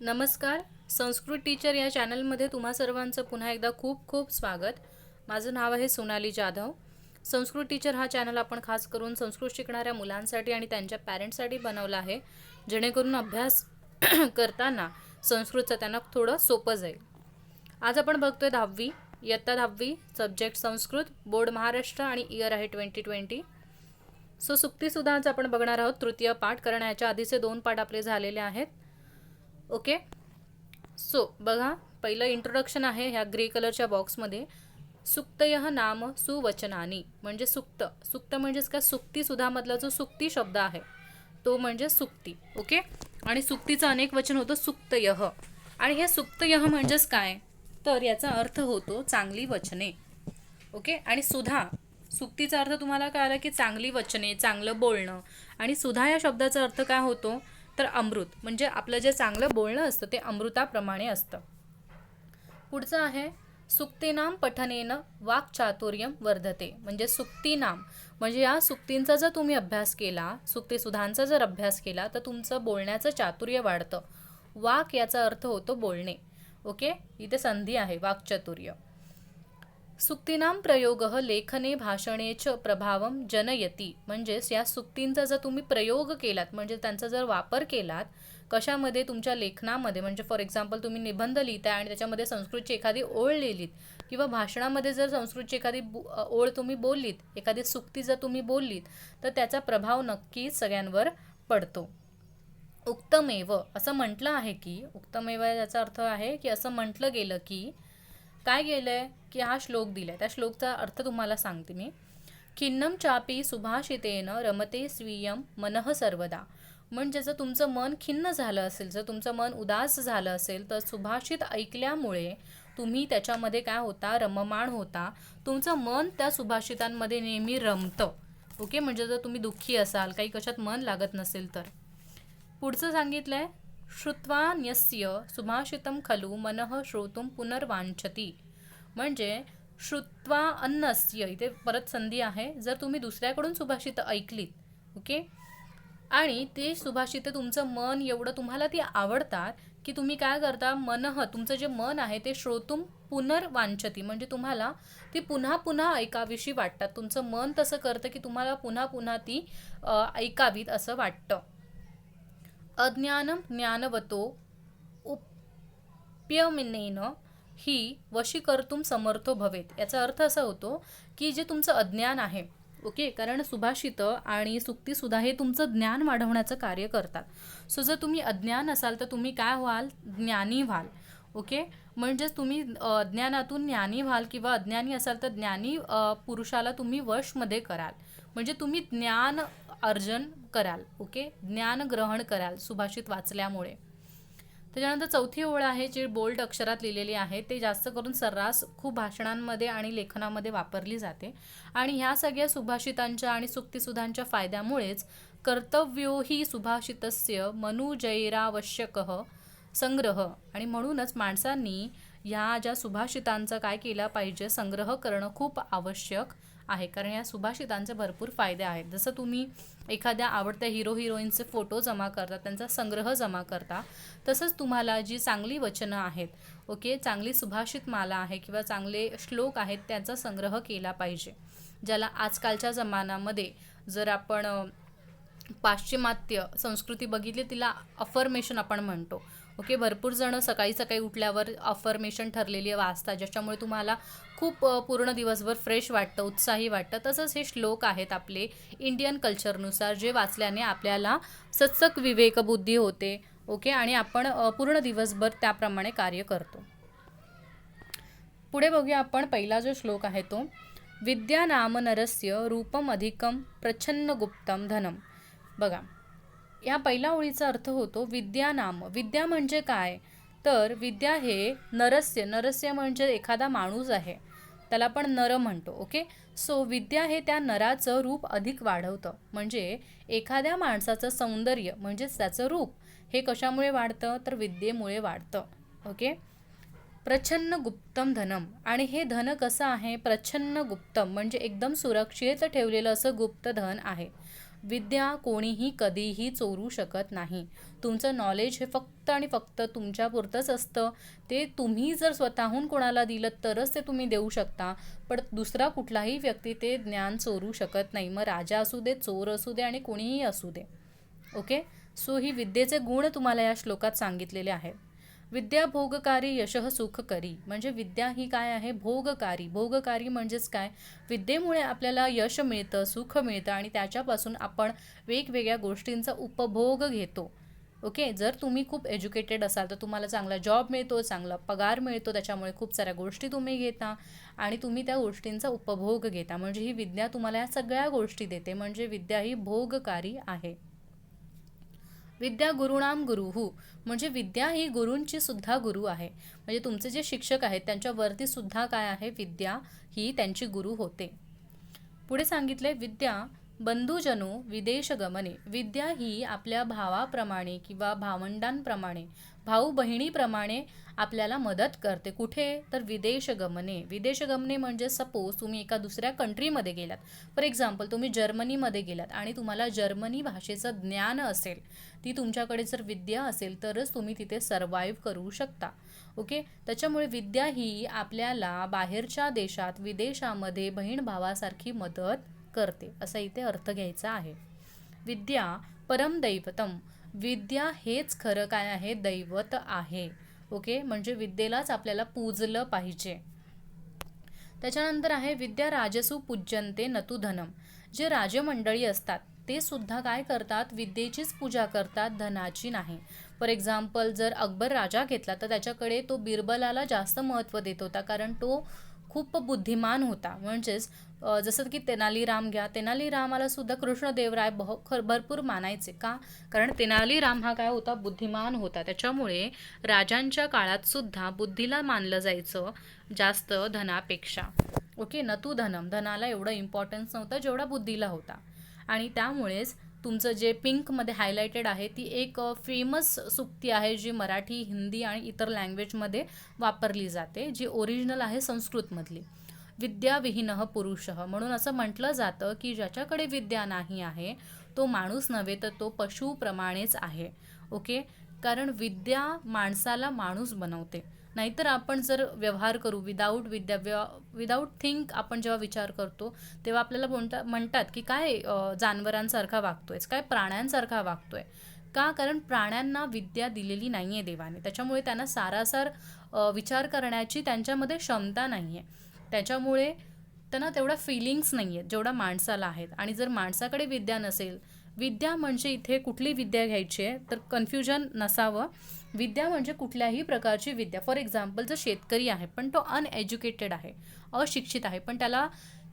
नमस्कार. संस्कृत टीचर या चॅनलमध्ये तुम्हा सर्वांचं पुन्हा एकदा खूप खूप स्वागत. माझं नाव आहे सोनाली जाधव. संस्कृत टीचर हा चॅनल आपण खास करून संस्कृत शिकणाऱ्या मुलांसाठी आणि त्यांच्या पॅरेंट्ससाठी बनवला आहे, जेणेकरून अभ्यास करताना संस्कृतचं त्यांना थोडं सोपं जाईल. आज आपण बघतोय 10वी, इयत्ता 10वी, सब्जेक्ट संस्कृत, बोर्ड महाराष्ट्र आणि इयर आहे 2020. सो सुक्तीसुद्धा आज आपण बघणार आहोत. तृतीय पाठ, कारण ह्याच्या आधीचे 2 पाठ आपले झालेले आहेत. ओके, सो बघा, पहिलं इंट्रोडक्शन आहे ह्या ग्रे कलरच्या बॉक्समध्ये. सुक्तयः नाम सुवचनानी, म्हणजे सुक्त. सुक्त म्हणजेच काय, सुक्ती सुधामधला जो सुक्ती शब्द आहे तो म्हणजे सुक्ती. ओके, आणि सुक्तीचं अनेक वचन होतं सुक्तयः. आणि हे सुक्तयः म्हणजेच काय, तर याचा अर्थ होतो चांगली वचने. ओके, आणि सुधा, सुक्तीचा अर्थ तुम्हाला कळाला की चांगली वचने, चांगलं बोलणं. आणि सुधा या शब्दाचा अर्थ काय होतो, तर अमृत, म्हणजे आपलं जे चांगलं बोलणं असतं ते अमृताप्रमाणे असतं. पुढचं आहे सुक्तीनाम पठनेन वाक्चातुर्यम वर्धते. म्हणजे सुक्तीनाम म्हणजे या सुक्तींचा जर तुम्ही अभ्यास केला, सुक्तीसुधांचा जर अभ्यास केला तर तुमचं बोलण्याचं चातुर्य वाढतं. वाक याचा अर्थ होतो बोलणे. ओके, इथे संधी आहे वाक्चातुर्य. सुक्तीनाम प्रयोगः लेखने भाषणे च प्रभावम जनयती. म्हणजेच या सुक्तींचा जर तुम्ही प्रयोग केलात, म्हणजे त्यांचा जर वापर केलात कशामध्ये, तुमच्या लेखनामध्ये. म्हणजे फॉर एक्झाम्पल तुम्ही निबंध लिहिताय आणि त्याच्यामध्ये संस्कृतची एखादी ओळ लिहिलीत, किंवा भाषणामध्ये जर संस्कृतची एखादी ओळ तुम्ही बोललीत, एखादी सुक्ती जर तुम्ही बोललीत, तर त्याचा प्रभाव नक्कीच सगळ्यांवर पडतो. उक्तमेव असं म्हटलं आहे की, उक्तमेव याचा अर्थ आहे की असं म्हटलं गेलं की, काय गेलंय की हा श्लोक दिलाय, त्या श्लोकचा अर्थ तुम्हाला सांगते मी. खिन्नम चापी सुभाषितेन रमते स्वीयम मनः सर्वदा. म्हणजे जर तुमचं मन खिन्न झालं असेल, जर तुमचं मन उदास झालं असेल, तर सुभाषित ऐकल्यामुळे तुम्ही त्याच्यामध्ये काय होता, रममाण होता. तुमचं मन त्या सुभाषितांमध्ये नेहमी रमतं. ओके, म्हणजे जर तुम्ही दुःखी असाल, काही कशात मन लागत नसेल तर. पुढचं सांगितलंय श्रुत्वा न्यस्य सुभाषितम खलु मनः श्रोतुम पुनर्वांछती. म्हणजे श्रुत्वा अन्नस्य, इथे परत संधी आहे. जर तुम्ही दुसऱ्याकडून सुभाषित ऐकलीत, ओके, आणि ते सुभाषित तुमचं मन एवढं तुम्हाला ती आवडतात की तुम्ही काय करता, मनः, तुमचं जे मन आहे ते श्रोतुम पुनर्वांछती, म्हणजे तुम्हाला ती पुन्हा पुन्हा ऐकावीशी वाटतात. तुमचं मन तसं करतं की तुम्हाला पुन्हा पुन्हा ती ऐकावीत असं वाटतं. अज्ञानम ज्ञानवतो उप्यमनेन ही वशीकर्तुम समर्थो भवेत. याचा अर्थ असा होतो की जे तुमचं अज्ञान आहे, ओके, कारण सुभाषित आणि सुक्तीसुद्धा हे तुमचं ज्ञान वाढवण्याचं कार्य करतात. सो जर तुम्ही अज्ञान असाल तर तुम्ही काय व्हाल, ज्ञानी व्हाल. ओके, म्हणजेच तुम्ही अज्ञानातून ज्ञानी व्हाल, किंवा अज्ञानी असाल तर ज्ञानी पुरुषाला तुम्ही वशमध्ये कराल, म्हणजे तुम्ही ज्ञान अर्जन कराल. ओके, ज्ञान ग्रहण कराल सुभाषित वाचल्यामुळे. त्याच्यानंतर चौथी ओळ आहे जी बोल्ड अक्षरात लिहिलेली आहे. ते जास्त करून सर्रास खूप भाषणांमध्ये आणि लेखनामध्ये वापरली जाते. आणि ह्या सगळ्या सुभाषितांच्या आणि सुक्तीसुधांच्या फायद्यामुळेच कर्तव्यो हि सुभाषितस्य मनुजैरावश्यकः संग्रह. आणि म्हणूनच माणसांनी ह्या ज्या सुभाषितांचा काय केला पाहिजे, संग्रह करणं खूप आवश्यक आहे, कारण या सुभाषितांचे भरपूर फायदे आहेत. जसं तुम्ही एखाद्या आवडत्या हिरो हिरोईनचे फोटो जमा करता, त्यांचा संग्रह जमा करता, तसंच तुम्हाला जी चांगली वचनं आहेत, ओके, चांगली सुभाषित माला आहे किंवा चांगले श्लोक आहेत, त्याचा संग्रह केला पाहिजे. ज्याला आजकालच्या जमान्यामध्ये जर आपण पाश्चिमात्य संस्कृती बघितली, तिला अफर्मेशन आपण म्हणतो. ओके, भरपूर जण सकाळी सकाळी उठल्यावर अफर्मेशन ठरलेली वाचतात, ज्याच्यामुळे तुम्हाला खूप पूर्ण दिवसभर फ्रेश वाटतं, उत्साही वाटतं. तसंच हे श्लोक आहेत आपले इंडियन कल्चरनुसार, जे वाचल्याने आपल्याला सत्सक विवेक बुद्धी होते. ओके, आणि आपण पूर्ण दिवसभर त्याप्रमाणे कार्य करतो. पुढे बघूया आपण. पहिला जो श्लोक आहे तो, विद्या नाम नरस्य रूपम अधिकम प्रच्छन्न गुप्तम धनम. बघा, या पहिल्या ओळीचा अर्थ होतो विद्या नाम. विद्या म्हणजे काय, तर विद्या हे नरस्य, नरस्य म्हणजे एखादा माणूस आहे, त्याला आपण नर म्हणतो. ओके, सो विद्या हे त्या नराचं रूप अधिक वाढवतं. म्हणजे एखाद्या माणसाचं सौंदर्य म्हणजेच त्याचं रूप हे कशामुळे वाढतं, तर विद्येमुळे वाढतं. ओके, प्रच्छन्न गुप्तम धनम. आणि हे धन कसं आहे, प्रच्छन्न गुप्तम म्हणजे एकदम सुरक्षित ठेवलेलं असं गुप्त धन आहे. विद्या कोणीही कधीही चोरू शकत नाही. तुमचं नॉलेज हे फक्त आणि फक्त तुमच्यापुरतंच असतं. ते तुम्ही जर स्वतःहून कोणाला दिलं तरच ते तुम्ही देऊ शकता, पण दुसरा कुठलाही व्यक्ती ते ज्ञान चोरू शकत नाही. मग राजा असू दे, चोर असू दे आणि कोणीही असू दे. ओके. सो ही विद्येचे गुण तुम्हाला या श्लोकात सांगितलेले आहेत. विद्या भोगकारी यशः सुखकरी. म्हणजे विद्या ही काय आहे? भोगकारी. भोगकारी म्हणजेच काय? विद्येमुळे आपल्याला यश मिळतं, सुख मिळतं आणि त्याच्यापासून आपण वेगवेगळ्या गोष्टींचा उपभोग घेतो. ओके. जर तुम्ही खूप एज्युकेटेड असाल तर तुम्हाला चांगला जॉब मिळतो, चांगला पगार मिळतो, त्याच्यामुळे खूप साऱ्या गोष्टी तुम्ही घेता आणि तुम्ही त्या गोष्टींचा उपभोग घेता. म्हणजे ही विद्या तुम्हाला या सगळ्या गोष्टी देते. म्हणजे विद्या ही भोगकारी आहे. विद्या गुरुणाम गुरुहू. म्हणजे विद्या ही गुरूंची सुद्धा गुरु आहे. म्हणजे तुमचे जे शिक्षक आहेत त्यांच्यावरती सुद्धा काय आहे? विद्या ही त्यांची गुरु होते. पुढे सांगितले विद्या बंधुजनो विदेश गमने. विद्या ही आपल्या भावाप्रमाणे किंवा भावंडांप्रमाणे, भाऊ बहिणीप्रमाणे आपल्याला मदत करते. कुठे? तर विदेश गमने. विदेश गमने म्हणजे सपोज तुम्ही एका दुसऱ्या कंट्रीमध्ये गेलात. फॉर एक्झाम्पल तुम्ही जर्मनीमध्ये गेलात आणि तुम्हाला जर्मनी भाषेचं ज्ञान असेल, ती तुमच्याकडे जर विद्या असेल तरच तुम्ही तिथे सर्वाईव्ह करू शकता. ओके. त्याच्यामुळे विद्या ही आपल्याला बाहेरच्या देशात, विदेशामध्ये बहीण भावासारखी मदत करते, असा इथे अर्थ घ्यायचा आहे. विद्या परमदैवतम. विद्या हेच खरं काय आहे? दैवत आहे. ओके. म्हणजे विद्येलाच आपल्याला पूजलं पाहिजे. त्याच्यानंतर आहे विद्या राजसू पूज्यन्ते नतु धनम. जे राजमंडळी असतात ते सुद्धा काय करतात? विद्येचीच पूजा करतात, धनाची नाही. फॉर एक्झाम्पल जर अकबर राजा घेतला तर त्याच्याकडे तो बिरबलाला जास्त महत्त्व देत होता, कारण तो खूप बुद्धिमान होता. म्हणजेच जसं की तेनालीराम घ्या, तेनालीरामाला सुद्धा कृष्णदेवराय भरपूर मानायचे. का? कारण तेनालीराम हा काय होता? बुद्धिमान होता. त्याच्यामुळे राजांच्या काळात सुद्धा बुद्धीला मानलं जायचं जास्त धनापेक्षा. ओके. नतु धनम. धनाला एवढं इम्पॉर्टन्स नव्हतं जेवढा बुद्धीला होता. आणि त्यामुळेच तुमचं जे पिंकमध्ये हायलाइटेड आहे ती एक फेमस सूक्ती आहे जी मराठी, हिंदी आणि इतर लँग्वेजमध्ये वापरली जाते, जी ओरिजिनल आहे संस्कृतमधली. विद्याविहीनः पुरुषः. म्हणून असं म्हटलं जातं की ज्याच्याकडे विद्या नाही आहे तो माणूस नव्हे तर तो पशुप्रमाणेच आहे. ओके. कारण विद्या माणसाला माणूस बनवते. नाहीतर आपण जर व्यवहार करू विदाऊट विद्या, विदाऊट थिंक आपण जेव्हा विचार करतो तेव्हा आपल्याला म्हणतात की काय जानवरांसारखा वागतोय, काय प्राण्यांसारखा वागतोय. का? कारण प्राण्यांना विद्या दिलेली नाही आहे देवाने. त्याच्यामुळे त्यांना सारासार विचार करण्याची त्यांच्यामध्ये क्षमता नाही आहे. त्याच्यामुळे त्यांना तेवढा फिलिंग्स नाही आहेत जेवढा माणसाला आहेत. आणि जर माणसाकडे विद्या नसेल, विद्या म्हणजे इथे कुठली विद्या घ्यायची आहे तर कन्फ्युजन नसावं. विद्या म्हणजे कुठल्याही प्रकारची विद्या. फॉर एक्झाम्पल जर शेतकरी आहे पण तो अनएज्युकेटेड आहे, अशिक्षित आहे, पण त्याला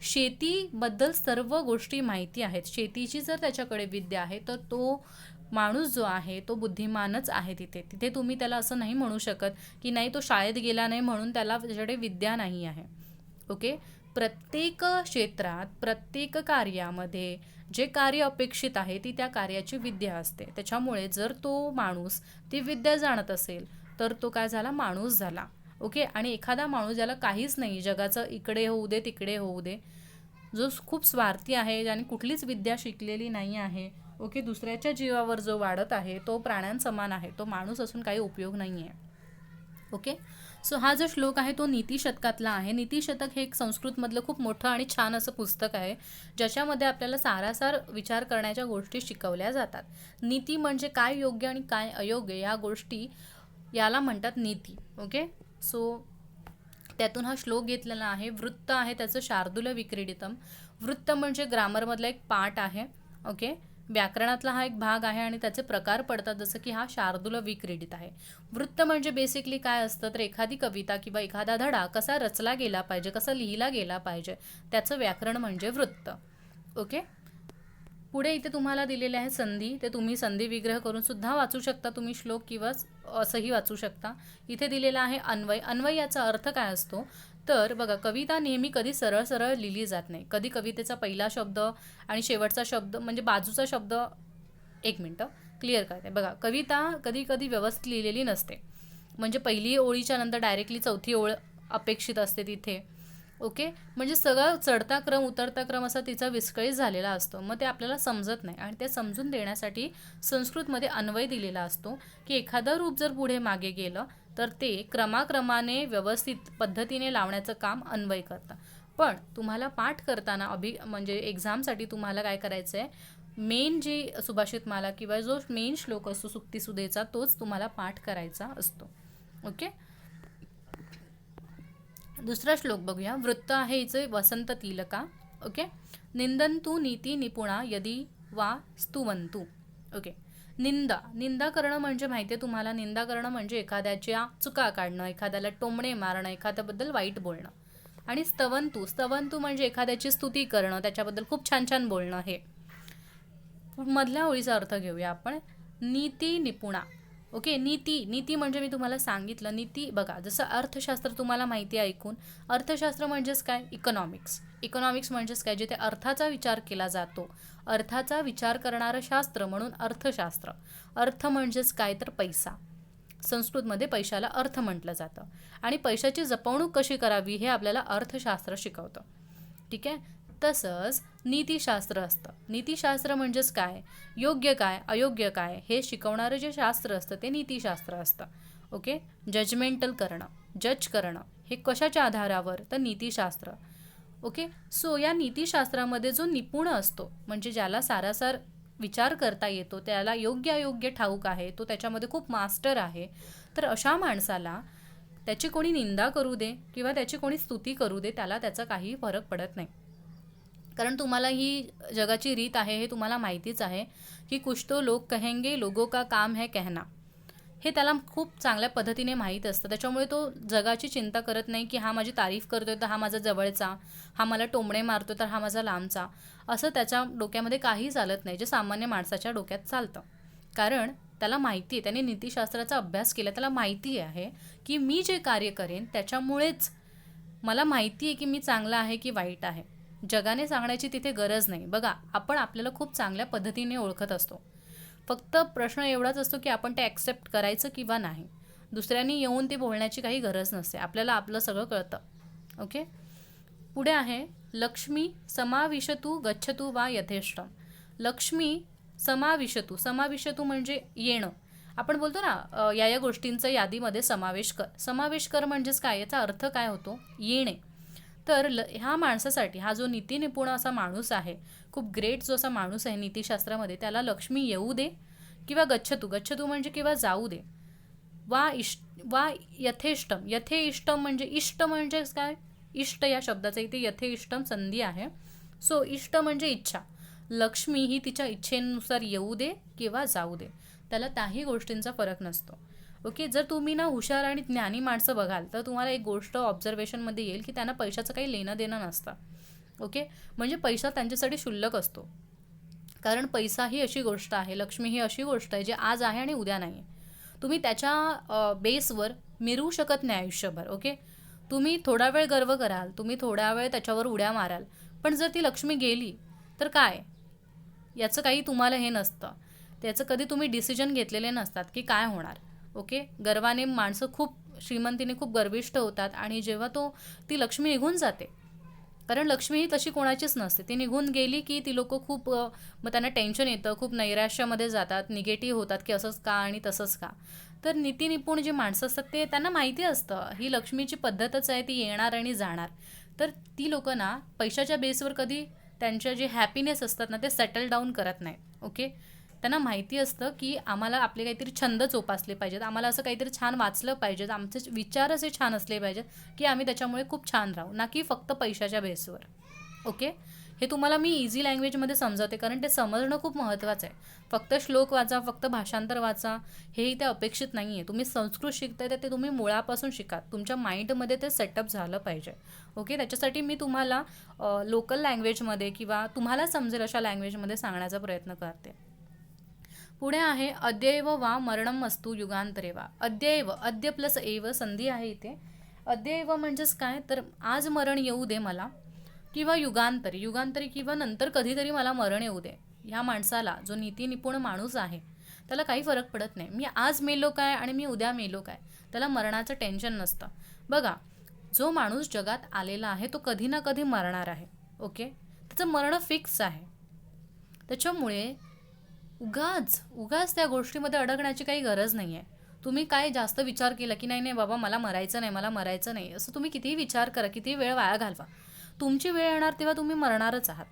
शेतीबद्दल सर्व गोष्टी माहिती आहेत, शेतीची जर त्याच्याकडे विद्या आहे तर तो माणूस जो आहे तो बुद्धिमानच आहे. तिथे तुम्ही त्याला असं नाही म्हणू शकत की नाही तो शाळेत गेला नाही म्हणून त्याला त्याच्याकडे विद्या नाही आहे. ओके. प्रत्येक क्षेत्रात, प्रत्येक कार्यामध्ये जे कार्य अपेक्षित आहे ती त्या कार्याची विद्या असते. त्याच्यामुळे जर तो माणूस ती विद्या जाणत असेल तर तो काय झाला? माणूस झाला. ओके. आणि एखादा माणूस ज्याला काहीच नाही, जगाचं इकडे होऊ दे तिकडे होऊ दे, जो खूप स्वार्थी आहे, ज्याने कुठलीच विद्या शिकलेली नाही आहे, ओके, दुसऱ्याच्या जीवावर जो वाढत आहे तो प्राण्यांसमान आहे, तो माणूस असून काही उपयोग नाही आहे. ओके. सो हा जो श्लोक आहे तो नीतिशतकातला आहे. नीतिशतक हे एक संस्कृतमधलं खूप मोठं आणि छान असं पुस्तक आहे ज्याच्यामध्ये आपल्याला सारासार विचार करण्याच्या गोष्टी शिकवल्या जातात. नीती म्हणजे काय योग्य आणि काय अयोग्य या गोष्टी याला म्हणतात नीती. ओके. सो त्यातून हा श्लोक घेतलेला आहे. वृत्त आहे त्याचं शार्दूल विक्रीडितम. वृत्त म्हणजे ग्रामरमधला एक पार्ट आहे. ओके. व्याकरणातला हा एक भाग आहे आणि त्याचे प्रकार पडतात, जसं की हा शार्दूल विक्रीडित आहे. वृत्त म्हणजे बेसिकली काय असतं तर एखादी कविता किंवा एखादा धडा कसा रचला गेला पाहिजे, कसा लिहिला गेला पाहिजे, त्याचं व्याकरण म्हणजे वृत्त. ओके. पुढे इथे तुम्हाला दिलेले आहे संधी. ते तुम्ही संधी विग्रह करून सुद्धा वाचू शकता तुम्ही श्लोक, किंवा असंही वाचू शकता. इथे दिलेला आहे अन्वय. अन्वय याचा अर्थ काय असतो तर बघा, कविता नेहमी कधी सरळ सरळ लिहिली जात नाही. कधी कवितेचा पहिला शब्द आणि शेवटचा शब्द म्हणजे बाजूचा शब्द, एक मिनटं क्लिअर करते. बघा, कविता कधी कधी व्यवस्थित लिहिलेली नसते. म्हणजे पहिली ओळीच्या नंतर डायरेक्टली चौथी ओळ अपेक्षित असते तिथे. ओके, म्हणजे सगळा चढता क्रम उतरता क्रम असा तिचा विस्कळीत झालेला असतो. मग ते आपल्याला समजत नाही आणि ते समजून देण्यासाठी संस्कृतमध्ये अन्वय दिलेला असतो की एखादं रूप जर पुढे मागे गेलं तर ते क्रमाक्रमाने व्यवस्थित पद्धतीने लावण्याचं काम अन्वय करतं. पण तुम्हाला पाठ करताना म्हणजे एक्झामसाठी तुम्हाला काय करायचं आहे, मेन जी सुभाषितमाला किंवा जो मेन श्लोक असतो सुक्तीसुधेचा तोच तुम्हाला पाठ करायचा असतो. ओके, दुसरा श्लोक बघूया. वृत्त आहे हिचे वसंत तिलका. ओके, निंदन्तु नीती निपुणा यदी वा स्तुवन्तु. ओके, निंदा करणं म्हणजे माहिती आहे तुम्हाला, निंदा करणं म्हणजे एखाद्याच्या चुका काढणं, एखाद्याला टोमणे मारणं, एखाद्याबद्दल वाईट बोलणं. आणि स्तवन्तु म्हणजे एखाद्याची स्तुती करणं, त्याच्याबद्दल खूप छान छान बोलणं. हे मधल्या ओळीचा अर्थ घेऊया आपण. नीती निपुणा. ओके, नीती म्हणजे मी तुम्हाला सांगितलं, नीती बघा, जसं अर्थशास्त्र तुम्हाला माहिती आहे ऐकून. अर्थशास्त्र म्हणजेच काय, इकॉनॉमिक्स म्हणजेच काय, जिथे अर्थाचा विचार केला जातो, अर्थाचा विचार करणारं शास्त्र म्हणून अर्थशास्त्र. अर्थ म्हणजेच काय तर पैसा. संस्कृतमध्ये पैशाला अर्थ म्हटलं जातं आणि पैशाची जपवणूक कशी करावी हे आपल्याला अर्थशास्त्र शिकवतं. ठीक आहे, तसंच नीतिशास्त्र असतं. नीतिशास्त्र म्हणजेच काय, योग्य काय अयोग्य काय हे शिकवणारं जे शास्त्र असतं ते नीतिशास्त्र असतं. ओके, जज करणं हे कशाच्या आधारावर, तर नीतिशास्त्र. ओके, सो या नीतिशास्त्रामध्ये जो निपुण असतो म्हणजे ज्याला सारासार विचार करता येतो, त्याला योग्य अयोग्य ठाऊक आहे, तो त्याच्यामध्ये खूप मास्टर आहे, तर अशा माणसाला त्याची कोणी निंदा करू दे किंवा त्याची कोणी स्तुती करू दे, त्याला त्याचा काही फरक पडत नाही. कारण तुम्हाला ही जगाची रीत आहे, हे तुम्हाला माहितीच आहे की कुछ तो लोग कहेंगे लोगों का काम है कहना. हे त्याला खूप चांगल्या पद्धतीने माहीत असतं. त्याच्यामुळे तो जगाची चिंता करत नाही की हा माझी तारीफ करतोय तर हा माझा जवळचा, हा मला टोमणे मारतो तर हा माझा लांबचा. असं त्याच्या डोक्यामध्ये काही चालत नाही, जे सामान्य माणसाच्या डोक्यात चालतं. कारण त्याला माहिती आहे, त्याने नीतिशास्त्राचा अभ्यास केला, त्याला माहिती आहे की मी जे कार्य करेन त्याच्यामुळेच मला माहिती आहे की मी चांगला आहे की वाईट आहे. जगाने सांगण्याची तिथे गरज नाही. बघा, आपण आपल्याला खूप चांगल्या पद्धतीने ओळखत असतो. फक्त प्रश्न एवढाच असतो की आपण ते ॲक्सेप्ट करायचं किंवा नाही. दुसऱ्यांनी येऊन ते बोलण्याची काही गरज नसते, आपल्याला आपलं सगळं कळतं. ओके, पुढे आहे लक्ष्मी समाविशतु गच्छतु वा यथेष्टम. लक्ष्मी समाविशतु म्हणजे येणं. आपण बोलतो ना या गोष्टींचा यादीमध्ये समावेश कर म्हणजेच काय, याचा अर्थ काय होतो, येणे. तर ह्या माणसासाठी, हा जो नीतिनिपुण असा माणूस आहे, खूप ग्रेट जो असा माणूस आहे नीतिशास्त्रामध्ये, त्याला लक्ष्मी येऊ दे किंवा गच्छतु म्हणजे किंवा जाऊ दे, वा यथेष्टम म्हणजे इष्ट म्हणजेच काय, इष्ट या शब्दाचा इथे यथेष्टम संधी आहे. सो इष्ट म्हणजे इच्छा. लक्ष्मी ही तिच्या इच्छेनुसार येऊ दे किंवा जाऊ दे, त्याला त्याही गोष्टींचा फरक नसतो. ओके, जर तुम्ही ना हुशार आणि ज्ञानी माणसं बघाल तर तुम्हाला एक गोष्ट ऑब्झर्वेशनमध्ये येईल की त्यांना पैशाचं काही लेणं देणं नसतं. ओके, म्हणजे पैसा त्यांच्यासाठी क्षुल्लक असतो. कारण पैसा ही अशी गोष्ट आहे, लक्ष्मी ही अशी गोष्ट आहे जे आज आहे आणि उद्या नाही आहे. तुम्ही त्याच्या बेसवर मिरवू शकत नाही आयुष्यभर. ओके, तुम्ही थोडा वेळ गर्व कराल, तुम्ही थोडा वेळ त्याच्यावर उड्या माराल, पण जर ती लक्ष्मी गेली तर काय, याचं काही तुम्हाला हे नसतं. त्याचं कधी तुम्ही डिसिजन घेतलेले नसतात की काय होणार. ओके, गर्वाने माणसं खूप श्रीमंतीने खूप गर्विष्ठ होतात आणि जेव्हा ती लक्ष्मी निघून जाते, कारण लक्ष्मी ही तशी कोणाचीच नसते, ती निघून गेली की ती लोक खूप मग त्यांना टेन्शन येतं, खूप नैराश्यामध्ये जातात, निगेटिव्ह होतात की असंच का आणि तसंच का. तर नीतिनिपुण जी माणसं असतात ते त्यांना माहिती असतं ही लक्ष्मीची पद्धतच आहे, ती येणार आणि जाणार. तर ती लोक ना पैशाच्या बेसवर कधी त्यांच्या जे हॅपीनेस असतात ना ते सेटल डाऊन करत नाही. ओके, त्यांना माहिती असतं की आम्हाला आपले काहीतरी छंद जोपासले पाहिजेत, आम्हाला असं काहीतरी छान वाचलं पाहिजेत, आमचे विचार असे छान असले पाहिजेत की आम्ही त्याच्यामुळे खूप छान राहू, ना की फक्त पैशाच्या बेसवर. ओके, हे तुम्हाला मी इझी लँग्वेजमध्ये समजावते कारण ते समजणं खूप महत्त्वाचं आहे. फक्त श्लोक वाचा, फक्त भाषांतर वाचा, हेही ते अपेक्षित नाही आहे. तुम्ही संस्कृत शिकताय तर ते तुम्ही मुळापासून शिका, तुमच्या माइंडमध्ये ते सेटअप झालं पाहिजे. ओके, त्याच्यासाठी मी तुम्हाला लोकल लँग्वेजमध्ये किंवा तुम्हाला समजेल अशा लँग्वेजमध्ये सांगण्याचा प्रयत्न करते. पुढे आहे अद्यैव वा मरणम अस्तु युगांतरे वा. अद्य प्लस एव संधी आहे इथे. अद्यैव म्हणजेच काय, तर आज मरण येऊ दे मला, किंवा युगांतरी किंवा नंतर कधीतरी मला मरण येऊ दे. ह्या माणसाला, जो नीतिनिपुण माणूस आहे, त्याला काही फरक पडत नाही. मी आज मेलो काय आणि मी उद्या मेलो काय, त्याला मरणाचं टेन्शन नसतं. बघा, जो माणूस जगात आलेला आहे तो कधी ना कधी मरणार आहे. ओके, त्याचं मरण फिक्स आहे. त्याच्यामुळे उगाच उगाच त्या गोष्टीमध्ये अडकण्याची काही गरज नाही आहे. तुम्ही काय जास्त विचार केला की नाही नाही बाबा मला मरायचं नाही, मला मरायचं नाही, असं तुम्ही कितीही विचार करा, कितीही वेळ वाया घालवा, तुमची वेळ येणार तेव्हा तुम्ही मरणारच आहात.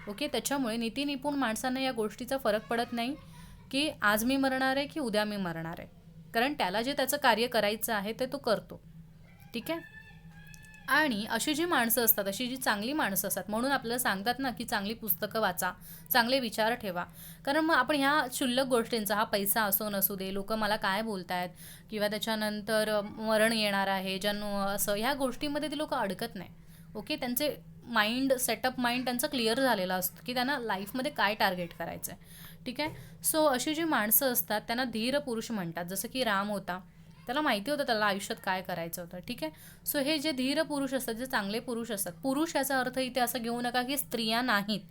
ओके, त्याच्यामुळे नीतिनिपुण माणसांना या गोष्टीचा फरक पडत नाही की आज मी मरणार आहे की उद्या मी मरणार आहे. कारण त्याला जे त्याचं कार्य करायचं आहे ते तो करतो. ठीक आहे. आणि अशी जी माणसं असतात, अशी जी चांगली माणसं असतात, म्हणून आपल्याला सांगतात ना की चांगली पुस्तकं वाचा, चांगले विचार ठेवा. कारण मग आपण ह्या क्षुल्लक गोष्टींचा, हा पैसा असो नसू दे, लोक मला काय बोलतायत किंवा त्याच्यानंतर मरण येणार आहे, जन्म असं, ह्या गोष्टीमध्ये ते लोक अडकत नाही. ओके, त्यांचे माइंड सेटअप, माइंड त्यांचं क्लिअर झालेलं असतं की त्यांना लाईफमध्ये काय टार्गेट करायचं आहे. ठीक आहे. सो अशी जी माणसं असतात त्यांना धीर पुरुष म्हणतात. जसं की राम होता, त्याला माहिती होतं त्याला आयुष्यात काय करायचं होतं. ठीक आहे. सो हे जे धीर पुरुष असतात, जे चांगले पुरुष असतात, पुरुष याचा अर्थ इथे असं घेऊ नका की स्त्रिया नाहीत.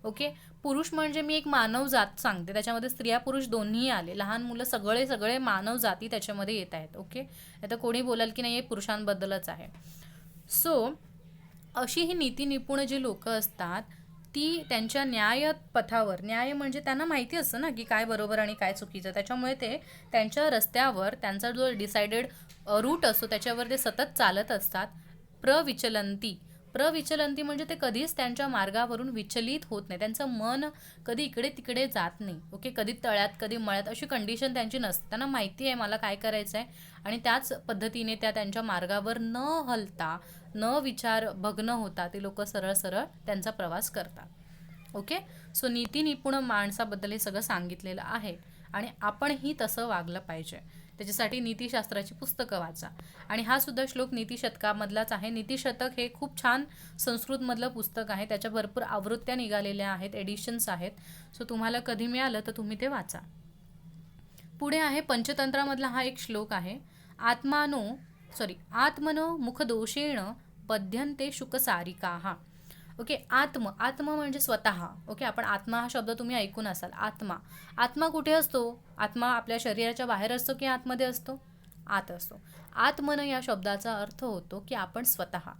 ओके, पुरुष म्हणजे मी एक मानव जात सांगते, त्याच्यामध्ये स्त्रिया पुरुष दोन्ही आले, लहान मुलं सगळे सगळे मानव जाती त्याच्यामध्ये येत आहेत. ओके, आता कोणी बोलाल की नाही हे पुरुषांबद्दलच आहे. सो अशी ही नीती निपुण जी लोक असतात ती त्यांच्या न्याय पथावर, न्याय म्हणजे त्यांना माहिती असतं ना की काय बरोबर आणि काय चुकीचं, त्याच्यामुळे ते त्यांच्या रस्त्यावर त्यांचा जो डिसाइडेड रूट असतो त्याच्यावर ते सतत चालत असतात. प्रविचलंती, प्रविचलंती म्हणजे ते कधीच त्यांच्या मार्गावरून विचलित होत नाही, त्यांचं मन कधी इकडे तिकडे जात नाही. ओके, कधी तळ्यात कधी मळ्यात अशी कंडिशन त्यांची नसते. त्यांना माहिती आहे मला काय करायचं आहे आणि त्याच पद्धतीने त्या त्यांच्या मार्गावर न हलता, न विचार भग्न होता ते लोक सरळ सरळ त्यांचा प्रवास करतात. ओके, सो नीती निपुण माणसाबद्दल हे सगळं सांगितलेलं आहे आणि आपणही तसं वागलं पाहिजे. त्याच्यासाठी नीतिशास्त्राची पुस्तकं वाचा. आणि हा सुद्धा श्लोक नीतिशतकामधलाच आहे. नीतिशतक हे खूप छान संस्कृतमधलं पुस्तक आहे, त्याच्या भरपूर आवृत्त्या निघालेल्या आहेत, एडिशन्स आहेत. सो तुम्हाला कधी मिळालं तर तुम्ही ते वाचा. पुढे आहे पंचतंत्रामधला हा एक श्लोक आहे. आत्मनो मुखदोषेण बध्यन्ते शुकसारिकाः. ओके, आत्म म्हणजे स्वतः. ओके, आपण आत्मा हा शब्द तुम्ही ऐकून असाल. आत्मा कुठे असतो? आत्मा आपल्या शरीराच्या बाहेर असतो की आतमध्ये असतो? आत असतो. आत्मन या शब्दाचा अर्थ होतो की आपण स्वतः.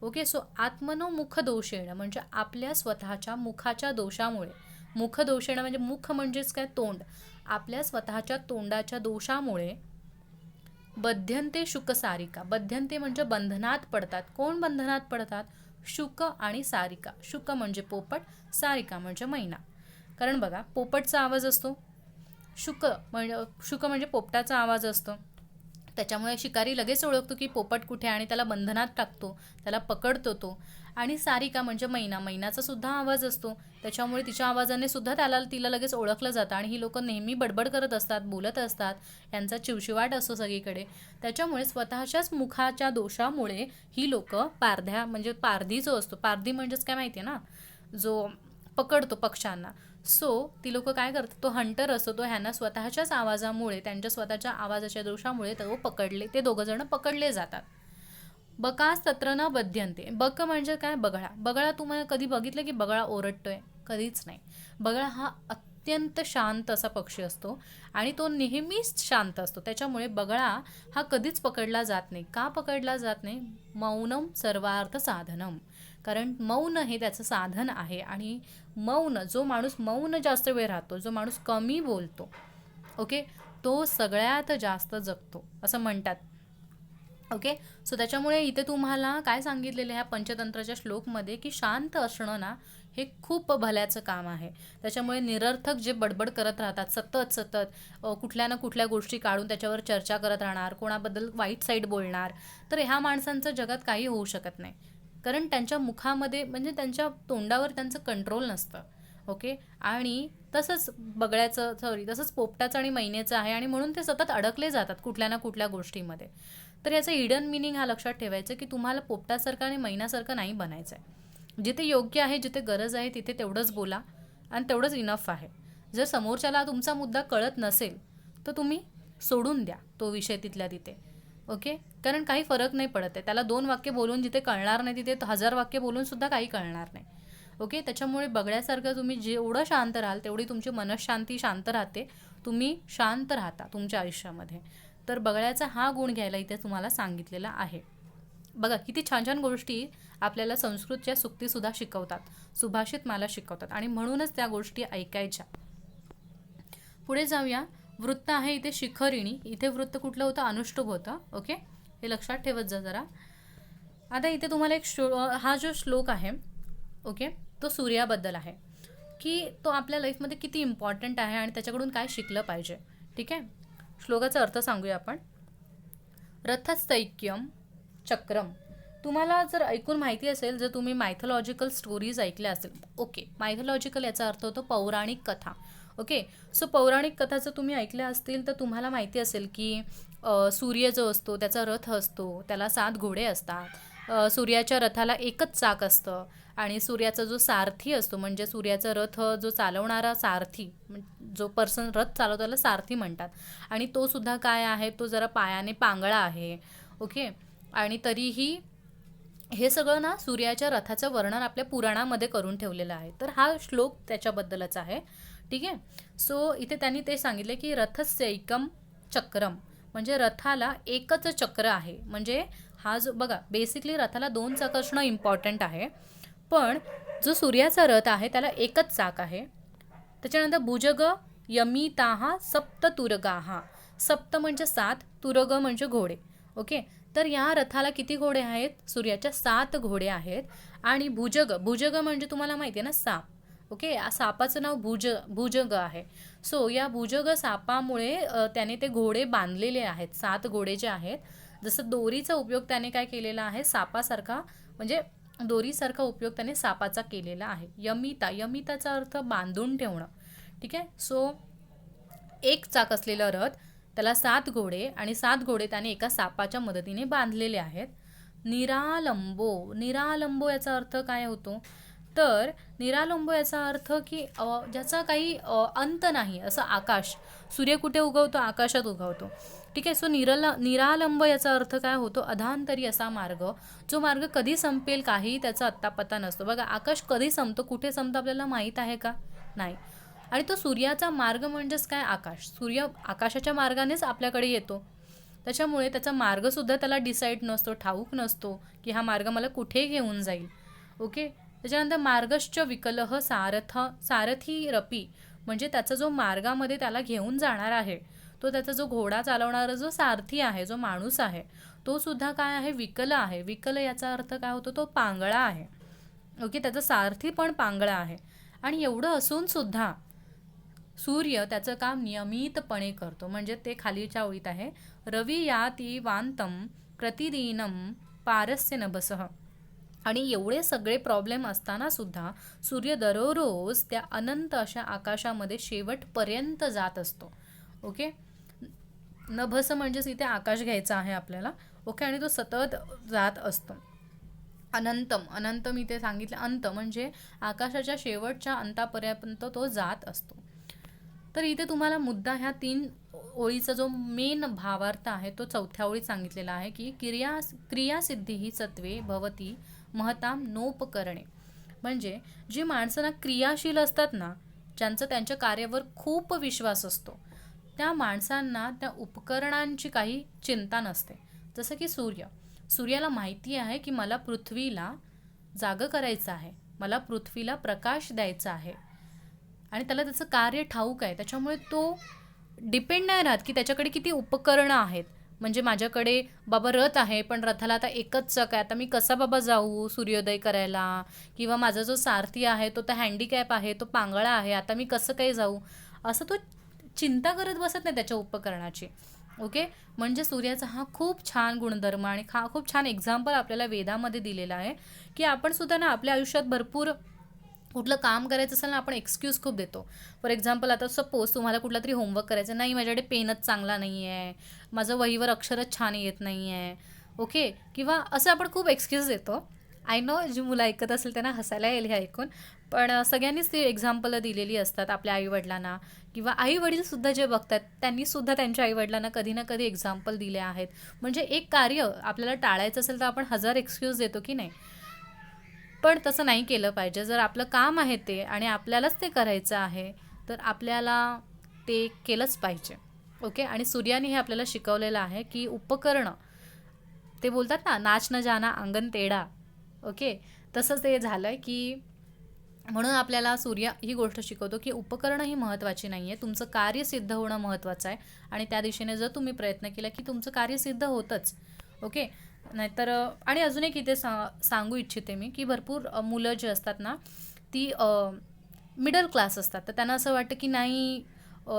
ओके, सो आत्मनो मुखदोषेण म्हणजे आपल्या स्वतःच्या मुखाच्या दोषामुळे, मुखदोषेण म्हणजे मुख म्हणजेच काय, तोंड, आपल्या स्वतःच्या तोंडाच्या दोषामुळे बध्यन्ते शुकसारिका, बध्यन्ते म्हणजे बंधनात पडतात. कोण बंधनात पडतात? शुक आणि सारिका. शुक म्हणजे पोपट, सारिका म्हणजे मैना. कारण बघा पोपटचा आवाज असतो, शुक म्हणजे पोपटाचा आवाज असतो, त्याच्यामुळे शिकारी लगेच ओळखतो की पोपट कुठे आणि त्याला बंधनात टाकतो, त्याला पकडतो तो. आणि सारिका म्हणजे मैना, मैनाचा सुद्धा आवाज असतो, त्याच्यामुळे तिच्या आवाजाने सुद्धा तिला लगेच ओळखलं जातं. आणि ही लोक नेहमी बडबड करत असतात, बोलत असतात, यांचा चिवचिवाट असतो सगळीकडे. त्याच्यामुळे स्वतःच्याच मुखाच्या दोषामुळे ही लोक पारधी जो असतो, पारधी म्हणजेच काय माहिती आहे ना, जो पकडतो पक्ष्यांना. सो ती लोक काय करतात, तो हंटर असतो, तो ह्यांना स्वतःच्याच आवाजामुळे, त्यांच्या स्वतःच्या आवाजाच्या दोषामुळे ते दोघं जण पकडले जातात. बकास तत्र न बध्यन्ते. बक म्हणजे काय? बगळा. बगळा तुम्हाला कधी बघितलं की बगळा ओरडतोय? कधीच नाही. बगळा हा अत्यंत शांत असा पक्षी असतो आणि तो नेहमीच शांत असतो. त्याच्यामुळे बगळा हा कधीच पकडला जात नाही. का पकडला जात नाही? मौनम सर्वार्थ साधनम. कारण मौन हे त्याचं साधन आहे. आणि जो माणूस मौन जास्त वेळ राहतो, जो माणूस कमी बोलतो, ओके, तो सगळ्यात जास्त जगतो असं म्हणतात. ओके, सो त्याच्यामुळे इथे तुम्हाला काय सांगितलेलं ह्या पंचतंत्राच्या श्लोकमध्ये की शांत असणं ना हे खूप भल्याचं काम आहे. त्याच्यामुळे निरर्थक जे बडबड करत राहतात सतत कुठल्या ना कुठल्या गोष्टी काढून त्याच्यावर चर्चा करत राहणार, कोणाबद्दल वाईट साईड बोलणार, तर ह्या माणसांचं जगात काही होऊ शकत नाही. कारण त्यांच्या मुखामध्ये म्हणजे त्यांच्या तोंडावर त्यांचं कंट्रोल नसतं. ओके, आणि तसंच पोपटाचं आणि मैनेचं आहे आणि म्हणून ते सतत अडकले जातात कुठल्या ना कुठल्या गोष्टीमध्ये. तर याचं हिडन मिनिंग हा लक्षात ठेवायचं की तुम्हाला पोपटासारखं आणि मैनासारखं नाही बनायचं आहे. जिथे योग्य आहे, जिथे गरज आहे तिथे तेवढंच बोला आणि तेवढंच इनफ आहे. जर समोरच्याला तुमचा मुद्दा कळत नसेल तर तुम्ही सोडून द्या तो विषय तिथल्या तिथे. ओके, कारण काही फरक नाही पडत आहे. त्याला 2 वाक्य बोलून जिथे कळणार नाही तिथे 1000 वाक्य बोलून सुद्धा काही कळणार नाही. ओके, त्याच्यामुळे बगड्यासारखं तुम्ही जेवढं शांत राहाल तेवढी तुमची मनःशांती शांत राहते, तुम्ही शांत राहता तुमच्या आयुष्यामध्ये. तर बगड्याचा हा गुण घ्यायला इथे तुम्हाला सांगितलेला आहे. बघा किती छान छान गोष्टी आपल्याला संस्कृतच्या सुक्तीसुद्धा शिकवतात, सुभाषित माला शिकवतात आणि म्हणूनच त्या गोष्टी ऐकायच्या. पुढे जाऊया. वृत्त आहे इथे शिखरिणी. इथे वृत्त कुठलं होतं? अनुष्टुभ होतं. ओके, हे लक्षात ठेवत जा जरा. आता इथे तुम्हाला हा जो श्लोक आहे, ओके, तो सूर्याबद्दल आहे की तो आपल्या लाईफमध्ये किती इम्पॉर्टंट आहे आणि त्याच्याकडून काय शिकलं पाहिजे. ठीक आहे, श्लोकाचा अर्थ सांगूया आपण. रथस्थैक्यम चक्रम. तुम्हाला जर ऐकून माहिती असेल, जर तुम्ही मायथॉलॉजिकल स्टोरीज ऐकल्या असेल, ओके, मायथॉलॉजिकल याचा अर्थ होतो पौराणिक कथा. ओके, सो पौराणिक कथा जर तुम्ही ऐकल्या असतील तर तुम्हाला माहिती असेल की सूर्य जो असतो त्याचा रथ असतो, त्याला 7 घोडे असतात. सूर्याच्या रथाला एकच चाक असतं आणि सूर्याचा जो सारथी असतो, म्हणजे सूर्याचा रथ जो चालवणारा सारथी, जो पर्सन रथ चालवतो त्याला सारथी म्हणतात. आणि तो सुद्धा काय आहे, तो जरा पायाने पांगळा आहे. ओके, आणि तरीही हे सगळं ना सूर्याच्या रथाचं वर्णन आपल्या पुराणामध्ये करून ठेवलेलं आहे. तर हा श्लोक त्याच्याबद्दलच आहे. ठीक आहे, सो इथे त्यांनी ते सांगितले की रथस्यैकम चक्रम, म्हणजे रथाला एकच चक्र आहे. म्हणजे हा जो बघा, बेसिकली रथाला 2 चाक असणं इम्पॉर्टंट आहे, पण जो सूर्याचा रथ आहे त्याला एकच चाक आहे. त्याच्यानंतर भुजग यमिताहा सप्त तुरगाहा. सप्त म्हणजे 7, तुरग म्हणजे घोडे. ओके, तर या रथाला किती घोडे आहेत? सूर्याच्या 7 घोडे आहेत. आणि भुजग, भुजग म्हणजे तुम्हाला माहिती आहे ना, साप. ओके, सापाचं नाव भुजग आहे. सो या भुजग सापामुळे त्याने ते घोडे बांधलेले आहेत. 7 घोडे जे आहेत, जसं दोरीचा उपयोग त्याने काय केलेला आहे, सापासारखा, म्हणजे दोरीसारखा उपयोग त्याने सापाचा केलेला आहे. यमिता, यमिताचा अर्थ बांधून ठेवणं. ठीक आहे, सो एक चाक असलेला रथ, त्याला 7 घोडे आणि 7 घोडे त्याने एका सापाच्या मदतीने बांधलेले आहेत. निरालंबो, निरालंबो याचा अर्थ काय होतो? तर निरालंबो याचा अर्थ की ज्याचा काही अंत नाही, असं आकाश. सूर्य कुठे उगवतो? आकाशात उगवतो. ठीक आहे, सो निरालंब याचा अर्थ काय होतो? अधांतरी असा मार्ग, जो मार्ग कधी संपेल काही त्याचा अत्तापत्ता नसतो. बघा, आकाश कधी संपतो, कुठे संपतो आपल्याला माहीत आहे का? नाही. आणि तो सूर्याचा मार्ग म्हणजेच काय? आकाश. सूर्य आकाशाच्या मार्गानेच आपल्याकडे येतो, त्याच्यामुळे त्याचा मार्गसुद्धा त्याला डिसाईड नसतो, ठाऊक नसतो की हा मार्ग मला कुठे घेऊन जाईल. ओके, त्याच्यानंतर मार्गश्च विकलह सारथी रपी, म्हणजे त्याचा जो मार्गामध्ये त्याला घेऊन जाणार आहे, तो त्याचा जो घोडा चालवणारा जो सारथी आहे, जो माणूस आहे, तो सुद्धा काय आहे? विकल आहे. विकल याचा अर्थ काय होतो? तो पांगळा आहे. ओके, त्याचा सारथी पण पांगळा आहे. आणि एवढं असून सुद्धा सूर्य त्याचं काम नियमितपणे करतो. म्हणजे ते खालीच्या ओळीत आहे, रवी याती वांतम प्रतिदिनम पारस्य नभसः. आणि एवढे सगळे प्रॉब्लेम असताना सुद्धा सूर्य दररोज त्या अनंत अशा आकाशामध्ये शेवटपर्यंत जात असतो. ओके, नभस म्हणजेच इथे आकाश घ्यायचा आहे आपल्याला. ओके, आणि तो सतत जात असतो. अनंतम, अनंतम इथे सांगितलं, अंत म्हणजे आकाशाच्या शेवटच्या अंतापर्यंत तो जात असतो. तर इथे तुम्हाला मुद्दा ह्या 3 ओळीचा जो मेन भावार्थ आहे तो 4थ्या ओळीत सांगितलेला आहे की क्रियासिद्धी ही सत्वे भवती महताम नोपकरणे. म्हणजे जी माणसं क्रियाशील असतात ना, ज्यांचं त्यांच्या कार्यावर खूप विश्वास असतो, त्या माणसांना त्या उपकरणांची काही चिंता नसते. जसं की सूर्याला माहिती आहे की मला पृथ्वीला जागं करायचं आहे, मला पृथ्वीला प्रकाश द्यायचा आहे आणि त्याला त्याचं कार्य ठाऊक आहे. त्याच्यामुळे तो डिपेंड नाही राहत की त्याच्याकडे किती उपकरणं आहेत. म्हणजे माझ्याकडे बाबा रथ आहे, पण रथाला आता एकच चाक आहे, आता मी कसा बाबा जाऊ सूर्योदय करायला? किंवा माझा जो सारथी आहे तो तर हँडिकॅप आहे, तो पांगळा आहे, आता मी कसं काही जाऊ? असं तो चिंता करत बसत नाही त्याच्या उपकरणाची. ओके, म्हणजे सूर्याचा हा खूप छान गुणधर्म आणि खूप छान एक्झाम्पल आपल्याला वेदामध्ये दिलेला आहे की आपण सुद्धा ना आपल्या आयुष्यात भरपूर कुठलं काम करायचं असेल ना, आपण एक्सक्यूज खूप देतो. फॉर एक्झाम्पल, आता सपोज तुम्हाला कुठला तरी होमवर्क करायचं नाही, माझ्याकडे पेनच चांगला नाही आहे, माझं वहीवर अक्षरच छान येत नाही आहे. ओके, किंवा असं आपण खूप एक्सक्यूज देतो. आय नो जी मुलं ऐकत असेल त्यांना हसायला येईल हे ऐकून, पण सगळ्यांनीच ती एक्झाम्पल दिलेली असतात आपल्या आईवडिलांना, किंवा आईवडीलसुद्धा जे बघतात त्यांनीसुद्धा त्यांच्या आईवडिलांना कधी ना कधी एक्झाम्पल दिले आहेत. म्हणजे एक कार्य आपल्याला टाळायचं असेल तर आपण 1000 एक्सक्यूज देतो की नाही, पण तसं नाही केलं पाहिजे. जर आपलं काम आहे ते आणि आपल्यालाच ते करायचं आहे तर आपल्याला ते केलंच पाहिजे. ओके, आणि सूर्याने हे आपल्याला शिकवलेलं आहे की उपकरणं ते बोलतात ना, नाच न जाना अंगण तेढा. ओके, तसंच ते झालं की म्हणून आपल्याला सूर्य ही गोष्ट शिकवतो की उपकरणं ही महत्त्वाची नाही आहे, तुमचं कार्य सिद्ध होणं महत्त्वाचं आहे. आणि त्या दिशेने जर तुम्ही प्रयत्न केला की तुमचं कार्य सिद्ध होतंच. ओके. नाहीतर आणि अजून एक इथे सांगू इच्छिते मी की भरपूर मुलं जी असतात ना, ती मिडल क्लास असतात. तर त्यांना असं वाटतं की नाही,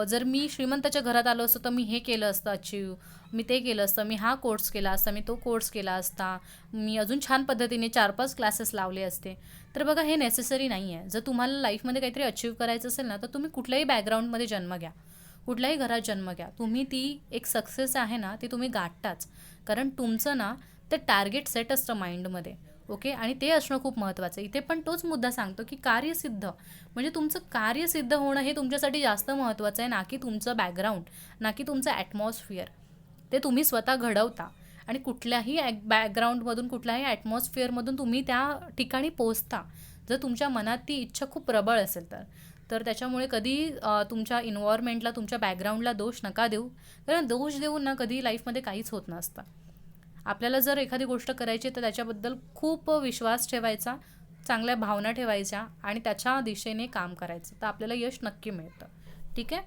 जर मी श्रीमंताच्या घरात आलो असतो तर मी हे केलं असतं अचीव, मी ते केलं असतं, मी हा कोर्स केला असता, मी तो कोर्स केला असता, मी अजून छान पद्धतीने 4-5 क्लासेस लावले असते. तर बघा, हे नेसेसरी नाही आहे. जर तुम्हाला लाईफमध्ये काहीतरी अचीव करायचं असेल ना, तर तुम्ही कुठल्याही बॅकग्राऊंडमध्ये जन्म घ्या, कुठल्याही घरात जन्म घ्या, तुम्ही ती एक सक्सेस आहे ना, ती तुम्ही गाठताच. कारण तुमचं ना ते टार्गेट सेट असतं माइंडमध्ये. ओके, आणि ते असणं खूप महत्त्वाचं आहे. इथे पण तोच मुद्दा सांगतो की कार्यसिद्ध म्हणजे तुमचं कार्य सिद्ध होणं हे तुमच्यासाठी जास्त महत्त्वाचं आहे, ना की तुमचं बॅकग्राऊंड, ना की तुमचं ॲटमॉस्फिअर. ते तुम्ही स्वतः घडवता आणि कुठल्याही बॅकग्राऊंडमधून, कुठल्याही ॲटमॉस्फिअरमधून तुम्ही त्या ठिकाणी पोहोचता, जर तुमच्या मनात ती इच्छा खूप प्रबळ असेल तर. तर त्याच्यामुळे कधी तुमच्या इन्व्हायरमेंटला, तुमच्या बॅकग्राऊंडला दोष नका देऊ. कारण दोष देऊन ना कधी लाईफमध्ये काहीच होत नसतं. आपल्याला जर एखादी गोष्ट करायची तर त्याच्याबद्दल खूप विश्वास ठेवायचा, चांगल्या भावना ठेवायच्या आणि त्याच्या दिशेने काम करायचं, तर आपल्याला यश नक्की मिळतं. ठीक आहे,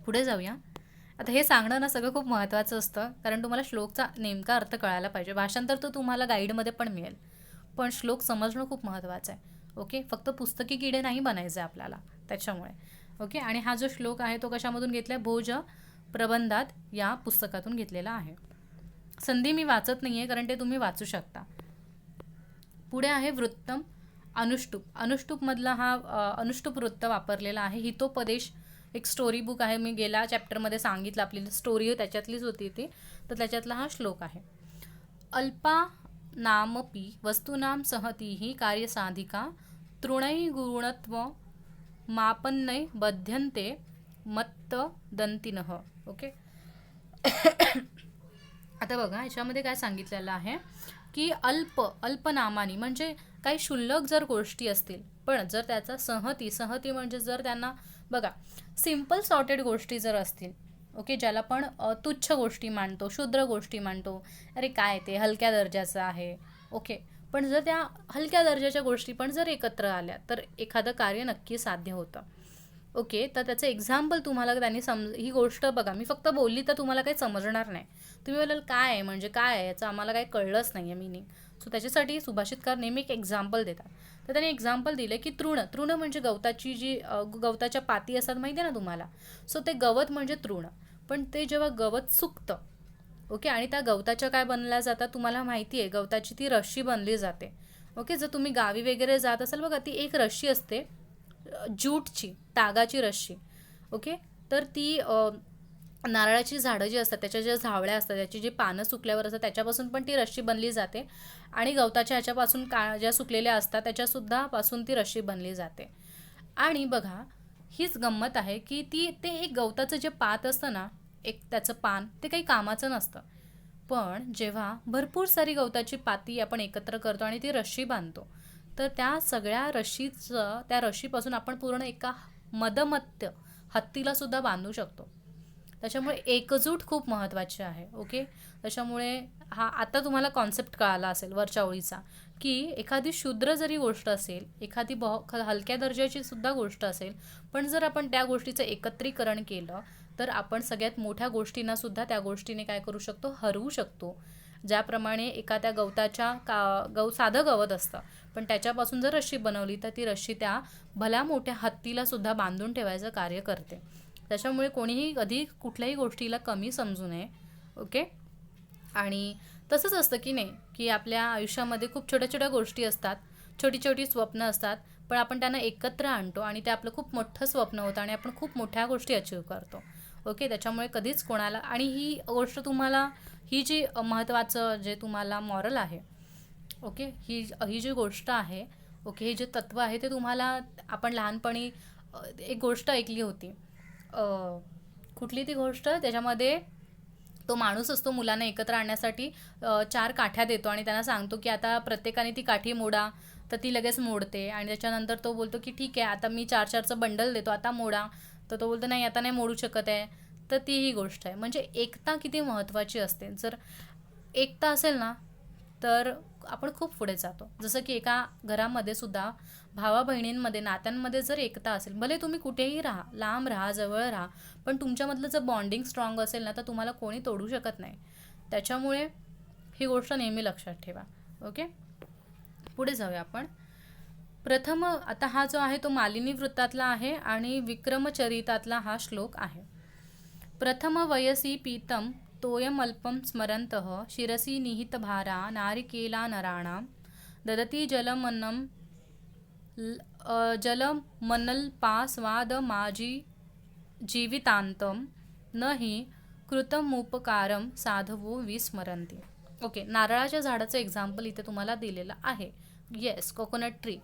पुढे जाऊया. आता हे सांगणं ना सगळं खूप महत्त्वाचं असतं, कारण तुम्हाला श्लोकचा नेमका अर्थ कळायला पाहिजे. भाषांतर तर तुम्हाला गाईडमध्ये पण मिळेल, पण श्लोक समजणं खूप महत्त्वाचं आहे. ओके, फक्त पुस्तकी किडे नाही बनायचं आहे आपल्याला त्याच्यामुळे. ओके, आणि हा जो श्लोक आहे तो कशामधून घेतला आहे? भोज प्रबंधात या पुस्तकातून घेतलेला आहे. संधी मी वाचत नाही आहे, कारण ते तुम्ही वाचू शकता. पुढे आहे वृत्तम अनुष्टुप. अनुष्टुपमधला हा अनुष्टुप वृत्त वापरलेला आहे. हितोपदेश एक स्टोरी बुक आहे, मी गेल्या चॅप्टरमध्ये सांगितलं, आपली स्टोरी त्याच्यातलीच होती ती, तर त्याच्यातला हा श्लोक आहे. अल्पा नामपि वस्तूनां सहतीही कार्यसाधिका तृणै गुणत्व मापन्नै बध्यन्ते मत्त दंतिनः. ओके. आता बघा, याच्यामध्ये काय सांगितलेलं आहे की अल्पनामानी म्हणजे काही क्षुल्लक जर गोष्टी असतील, पण जर त्याचा सहती म्हणजे जर त्यांना बघा, सिम्पल सॉर्टेड गोष्टी जर असतील, ओके, ज्याला पण तुच्छ गोष्टी मानतो, क्षुद्र गोष्टी मानतो, अरे काय ते हलक्या दर्जाचं आहे. ओके, पण जर त्या हलक्या दर्जाच्या गोष्टी पण जर एकत्र आल्या तर एखादं कार्य नक्की साध्य होतं. ओके, तर त्याचं एक्झाम्पल तुम्हाला त्यांनी ही गोष्ट बघा, मी फक्त बोलली तर तुम्हाला काही समजणार नाही. तुम्ही बोलाल काय आहे, म्हणजे काय आहे, याचं आम्हाला काही कळलंच नाही आहे मीनिंग. सो त्याच्यासाठी सुभाषितकार नेहमी एक एक्झाम्पल देतात. तर त्यांनी एक्झाम्पल दिलं की तृण म्हणजे गवताची जी गवताच्या पाती असतात माहिती आहे ना तुम्हाला. सो ते गवत म्हणजे तृण. पण ते जेव्हा गवत सुकतं, ओके, आणि त्या गवताच्या काय बनल्या जातात तुम्हाला माहिती आहे, गवताची ती रश्शी बनली जाते. ओके, जर तुम्ही गावी वगैरे जात असाल बघा, ती एक रश्शी असते ज्यूटची, तागाची रश्शी. ओके, तर ती नारळाची झाडं जी असतात त्याच्या ज्या झावळ्या असतात, त्याची जी पानं सुकल्यावर असतात त्याच्यापासून पण ती रश्शी बनली जाते. आणि गवताच्या ह्याच्यापासून ज्या सुकलेल्या असतात त्याच्यासुद्धा पासून ती रश्शी बनली जाते. आणि बघा, हीच गंमत आहे की ते एक गवताचं जे पात असतं ना, एक त्याचं पान, ते काही कामाचं नसतं. पण जेव्हा भरपूर सारी गवताची पाती आपण एकत्र करतो आणि ती रश्शी बांधतो, तर त्या सगळ्या रश्शीचं, त्या रश्शीपासून आपण पूर्ण एका मदमत्य हत्तीला सुद्धा बांधू शकतो. त्याच्यामुळे एकजूट खूप महत्त्वाची आहे. ओके, त्याच्यामुळे हा आता तुम्हाला कॉन्सेप्ट कळाला असेल वरच्या ओळीचा, की एखादी क्षुद्र जरी गोष्ट असेल, एखादी हलक्या दर्जाची सुद्धा गोष्ट असेल, पण जर आपण त्या गोष्टीचं एकत्रीकरण केलं तर आपण सगळ्यात मोठ्या गोष्टींना सुद्धा त्या गोष्टीने काय करू शकतो, हरवू शकतो. ज्याप्रमाणे एखाद्या गवताच्या साधं गवत असतं, पण त्याच्यापासून जर रश्शी बनवली तर ती रश्शी त्या भल्या मोठ्या हत्तीला सुद्धा बांधून ठेवायचं कार्य करते. त्याच्यामुळे कोणीही कधी कुठल्याही गोष्टीला कमी समजू नये. ओके, आणि तसंच असतं की नाही, की आपल्या आयुष्यामध्ये खूप छोट्या छोट्या गोष्टी असतात, छोटी छोटी स्वप्न असतात, पण आपण त्यांना एकत्र आणतो आणि ते आपलं खूप मोठं स्वप्न होतं आणि आपण खूप मोठ्या गोष्टी अचीव करतो. ओके, त्याच्यामुळे कधीच कोणाला, आणि ही गोष्ट तुम्हाला, ही जी महत्त्वाचं जे तुम्हाला मॉरल आहे, ओके, ही जी गोष्ट आहे, ओके, हे जे तत्त्व आहे ते तुम्हाला, आपण लहानपणी एक गोष्ट ऐकली होती, कुठली ती गोष्ट, त्याच्यामध्ये तो माणूस असतो मुलांना एकत्र आणण्यासाठी 4 काठ्या देतो आणि त्यांना सांगतो की आता प्रत्येकाने ती काठी मोडा, तर ती लगेच मोडते. आणि त्याच्यानंतर तो बोलतो की ठीक आहे, आता मी 4-4चं बंडल देतो, आता मोडा. तर तो बोलतो नाही, आता नाही मोडू शकत आहे. तर ती ही गोष्ट आहे, म्हणजे एकता किती महत्त्वाची असते. जर एकता असेल ना तर आपण खूप पुढे जातो. जसं की एका घरामध्ये सुद्धा भावा बहिणींमध्ये नात्यांमध्ये जर एकता असेल, भले तुम्ही कुठेही राहा, लांब राहा जवळ राहा, पण तुमच्यामधलं जर बॉन्डिंग स्ट्रॉंग असेल ना तर तुम्हाला कोणी तोडू शकत नाही. त्याच्यामुळे ही गोष्ट नेहमी लक्षात ठेवा. ओके, पुढे जाऊया आपण. प्रथम आता हा जो आहे तो मालिनी वृत्तातला आहे आणि विक्रमचरितातला हा श्लोक आहे. प्रथम वयसी पीतं तोयमल्पं स्मरन्तः शिरसि निहितभारा नारिकेला नराणां ददती जलमनल्पास्वादमाजी जीवितान्तं न हि कृतमुपकारं साधवो विस्मरन्ति. ओके, नारळाच्या झाडाचं एक्झाम्पल इथे तुम्हाला दिलेलं आहे. Yes, coconut tree.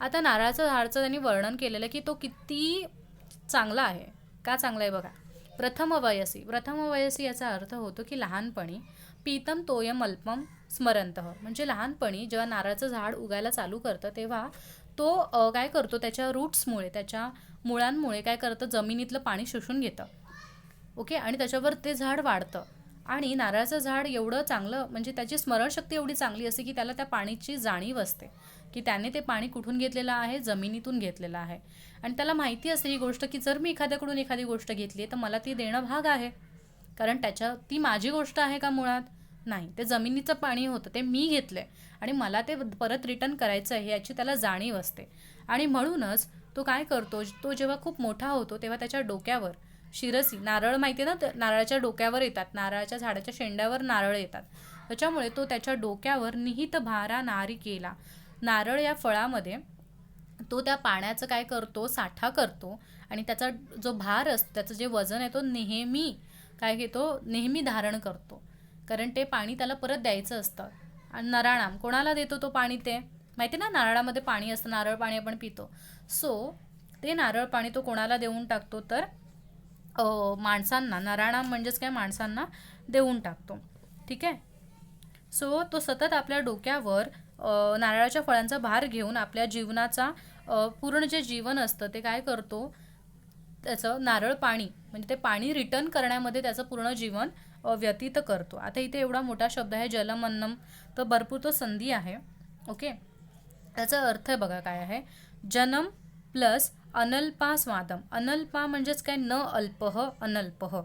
आता नारळाचं झाडाचं त्यांनी वर्णन केलेलं की तो किती चांगला आहे. का चांगला आहे बघा. प्रथम वयसी याचा अर्थ होतो की लहानपणी, पीतम तोयम अल्पम स्मरंतः म्हणजे लहानपणी जेव्हा नारळाचं झाड उगायला चालू करतं तेव्हा तो काय करतो, त्याच्या रूट्समुळे, त्याच्या मुळांमुळे काय करतं, जमिनीतलं पाणी शोषून घेतं. ओके, आणि त्याच्यावर ते झाड वाढतं. आणि नारळाचं झाड एवढं चांगलं म्हणजे त्याची स्मरणशक्ती एवढी चांगली असते की त्याला त्या पाणीची जाणीव असते की त्याने ते पाणी कुठून घेतलेलं आहे, जमिनीतून घेतलेलं आहे. आणि त्याला माहिती असते ही गोष्ट की जर मी एखाद्याकडून एखादी गोष्ट घेतली तर मला ती देणं भाग आहे, कारण ती माझी गोष्ट आहे का मुळात नाही, ते जमिनीचं पाणी होतं, ते मी घेतलंय आणि मला ते परत रिटर्न करायचं आहे याची त्याला जाणीव असते. आणि म्हणूनच तो काय करतो, तो जेव्हा खूप मोठा होतो तेव्हा त्याच्या डोक्यावर शिरसी, नारळ माहिती ना, नारळाच्या डोक्यावर येतात, नारळाच्या झाडाच्या शेंड्यावर नारळ येतात, त्याच्यामुळे तो त्याच्या डोक्यावर निहित भारा नारिकेला, नारळ या फळामध्ये तो त्या पाण्याचं काय करतो, साठा करतो. आणि त्याचा जो भार असतो, त्याचं जे वजन आहे तो नेहमी काय घेतो, नेहमी धारण करतो, कारण ते पाणी त्याला परत द्यायचं असतं. आणि नराणाम, कोणाला देतो तो पाणी, ते माहिती ना, नारळामध्ये पाणी असतं, नारळ पाणी आपण पितो. सो ते नारळ पाणी तो कोणाला देऊन टाकतो, तर माणसांना, नराणाम म्हणजेच काय, माणसांना देऊन टाकतो. ठीक आहे. सो तो सतत आपल्या डोक्यावर नारळाच्या फळांचा भार घेऊन आपल्या जीवनाचा पूर्ण जे जीवन असतं ते काय करतो, त्याचं नारळ पाणी म्हणजे ते पाणी रिटर्न करण्यामध्ये त्याचं पूर्ण जीवन व्यतीत करतो. आता इथे एवढा मोठा शब्द आहे जलमन्नम, तर भरपूर तो संधी आहे. ओके, त्याचा अर्थ बघा काय आहे, जनम प्लस अनल्पा स्वादम. अनल्पा म्हणजेच काय, न अल्पह अनल्पह.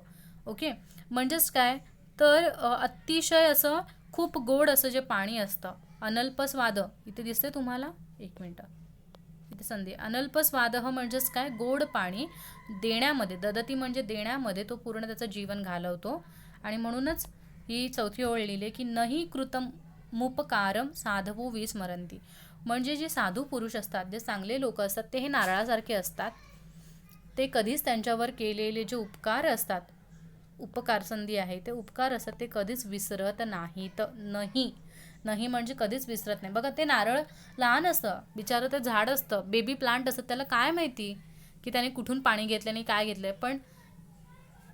ओके, म्हणजेच काय, तर अतिशय असं खूप गोड असं जे पाणी असतं. अनल्प स्वाद इथे दिसते तुम्हाला, एक मिनटं, इथे संधी. अनल्प स्वादह म्हणजेच काय, गोड पाणी देण्यामध्ये, ददती म्हणजे देण्यामध्ये तो पूर्ण त्याचं जीवन घालवतो. आणि म्हणूनच ही चौथी ओळ लिहिली की नही कृतमुपकारम साधवो विस्मरंती. म्हणजे जे साधू पुरुष असतात, जे चांगले लोक असतात, ते हे नारळासारखे असतात. ते कधीच त्यांच्यावर केलेले जे उपकार असतात, उपकार संधी आहे, ते उपकार असतात, ते कधीच विसरत नाहीत. नाही म्हणजे कधीच विसरत नाही. बघा, ते नारळ लहान असतं, बिचारं ते झाड असतं, बेबी प्लांट असतं, त्याला काय माहिती की त्याने कुठून पाणी घेतलं आणि काय घेतलंय, पण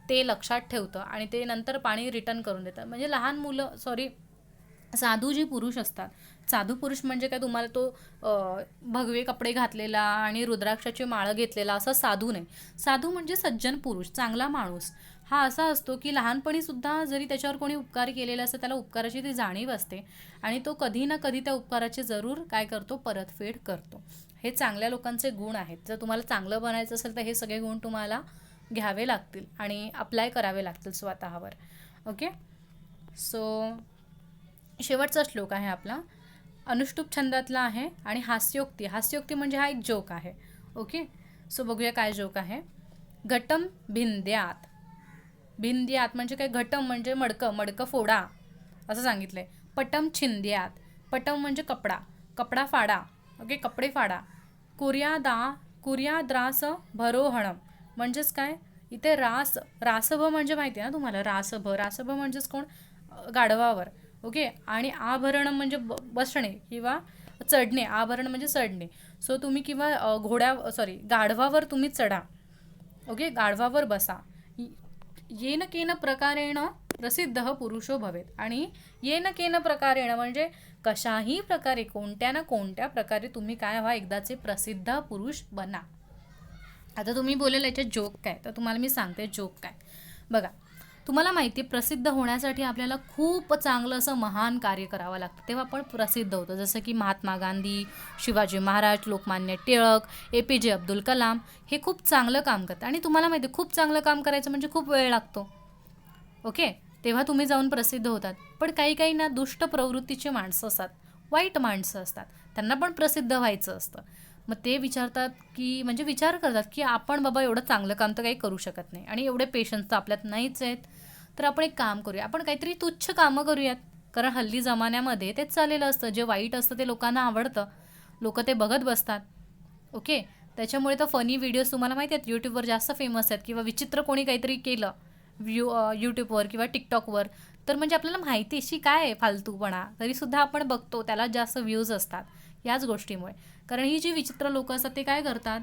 ते लक्षात ठेवतं आणि ते नंतर पाणी रिटर्न करून देतं. म्हणजे लहान मुलं, साधू जी पुरुष असतात, साधू पुरुष म्हणजे काय, तुम्हाला तो भगवे कपडे घातलेला आणि रुद्राक्षाची माळ घेतलेला असा साधू नाही. साधू म्हणजे सज्जन पुरुष, चांगला माणूस. हा असा असतो की लहानपणी सुद्धा जरी त्याच्यावर कोणी उपकार केलेला असतं, त्याला उपकाराची ती जाणीव असते आणि तो कधी ना कधी त्या उपकाराची जरूर काय करतो, परतफेड करतो. हे चांगल्या लोकांचे गुण आहेत. जर तुम्हाला चांगलं बनायचं असेल तर हे सगळे गुण तुम्हाला घ्यावे लागतील आणि अप्लाय करावे लागतील स्वतःवर. ओके, सो शेवटचा श्लोक आहे आपला, अनुष्टुप छंदातला आहे आणि हास्योक्ती म्हणजे हा एक जोक आहे. ओके, सो बघूया काय जोक आहे. घटम भिंद्यात म्हणजे काय, घटम म्हणजे मडकं फोडा असं सांगितलंय. पटम छिंद्यात, पटम म्हणजे कपडा फाडा. ओके, कपडे फाडा. कुर्याद्रास भरोहणम म्हणजेच काय, इथे रासभ म्हणजे माहिती आहे ना तुम्हाला, रासभ म्हणजेच कोण, गाढवावर. ओके, आणि आभरणम म्हणजे बसणे किंवा चढणे, आभरण म्हणजे चढणे. सो तुम्ही किंवा गाढवावर तुम्ही चढा. ओके, गाढवावर बसा. येन केन प्रकारेण प्रसिद्ध पुरुषो भवेत. आणि येन केन प्रकारेण म्हणजे कशाही प्रकारे, कोणत्या ना कोणत्या प्रकारे तुम्ही काय व्हा, एकदाचे प्रसिद्ध पुरुष बना. आता तुम्ही बोलेल याच्यात जोक काय, तर तुम्हाला मी सांगते जोक काय. बघा, तुम्हाला माहिती आहे प्रसिद्ध होण्यासाठी आपल्याला खूप चांगलं असं महान कार्य करावं लागतं, तेव्हा आपण प्रसिद्ध होतो. जसं की महात्मा गांधी, शिवाजी महाराज, लोकमान्य टिळक, APJ अब्दुल कलाम हे खूप चांगलं काम करतात. आणि तुम्हाला माहिती आहे खूप चांगलं काम करायचं म्हणजे खूप वेळ लागतो. ओके, तेव्हा तुम्ही जाऊन प्रसिद्ध होतात. पण काही काही ना दुष्ट प्रवृत्तीची माणसं असतात, वाईट माणसं असतात, त्यांना पण प्रसिद्ध व्हायचं असतं. मग ते विचारतात की म्हणजे विचार करतात की आपण बाबा एवढं चांगलं काम तर काही करू शकत नाही आणि एवढे पेशन्स तर आपल्यात नाहीच आहेत. तर आपण एक काम करूया, आपण काहीतरी तुच्छ कामं करूयात. कारण हल्ली जमान्यामध्ये तेच चाललेलं असतं, जे वाईट असतं ते लोकांना आवडतं, लोक ते बघत बसतात. ओके, त्याच्यामुळे तर फनी व्हिडिओज तुम्हाला माहिती आहेत यूट्यूबवर जास्त फेमस आहेत, किंवा विचित्र कोणी काहीतरी केलं यूट्यूबवर किंवा टिकटॉकवर, तर म्हणजे आपल्याला माहिती अशी काय आहे फालतूपणा, तरीसुद्धा आपण बघतो, त्याला जास्त व्ह्यूज असतात याच गोष्टीमुळे. कारण ही जी विचित्र लोकं असतात ते काय करतात,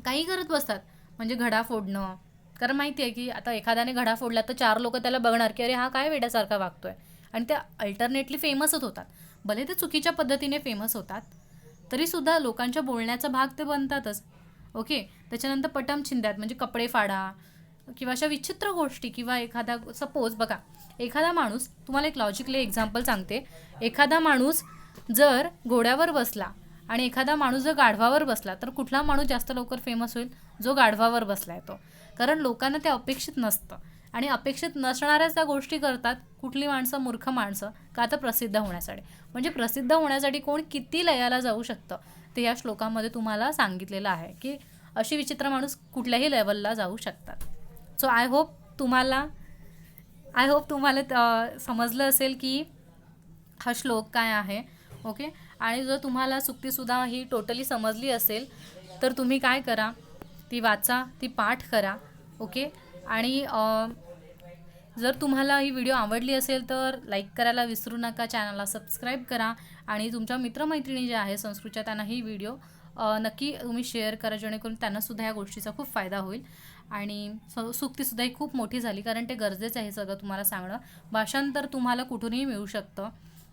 काही करत बसतात. म्हणजे घडा फोडणं. कारण माहिती आहे की आता एखाद्याने घडा फोडला तर 4 लोकं त्याला बघणार की अरे हा काय वेड्यासारखा वागतोय, आणि ते अल्टरनेटली फेमसच होतात. भले ते चुकीच्या पद्धतीने फेमस होतात, तरीसुद्धा लोकांच्या बोलण्याचा भाग ते बनतातच. ओके, त्याच्यानंतर पटम छिंद्यात म्हणजे कपडे फाडा किंवा अशा विचित्र गोष्टी, किंवा एखादा सपोज बघा, एखादा माणूस, तुम्हाला एक लॉजिकली एक्झाम्पल सांगते. एखादा माणूस जर घोड्यावर बसला आणि एखादा माणूस जर गाढवावर बसला, तर कुठला माणूस जास्त लवकर फेमस होईल? जो गाढवावर बसलाय तो. कारण लोकांना ते अपेक्षित नसतं, आणि अपेक्षित नसणाऱ्याच त्या गोष्टी करतात कुठली माणसं, मूर्ख माणसं, का तर प्रसिद्ध होण्यासाठी. म्हणजे प्रसिद्ध होण्यासाठी कोण किती लयाला जाऊ शकतं ते या श्लोकामध्ये तुम्हाला सांगितलेलं आहे, की अशी विचित्र माणूस कुठल्याही लेवलला जाऊ शकतात. सो आय होप तुम्हाला समजलं असेल की हा श्लोक काय आहे. ओके, आणि जर तुम्हाला सुक्तीसुद्धा ही टोटली समजली असेल, तर तुम्ही काय करा, ती वाचा, ती पाठ करा. ओके, आणि जर तुम्हाला ही व्हिडिओ आवडली असेल तर लाईक करायला विसरू नका, चॅनलला सबस्क्राईब करा, आणि तुमच्या मित्रमैत्रिणी जे आहे संस्कृतच्या त्यांना ही व्हिडिओ नक्की तुम्ही शेअर करा, जेणेकरून त्यांनासुद्धा या गोष्टीचा खूप फायदा होईल. आणि सुक्तीसुद्धा ही खूप मोठी झाली, कारण ते गरजेचं आहे सगळं तुम्हाला सांगणं. भाषांतर तुम्हाला कुठूनही मिळू शकतं.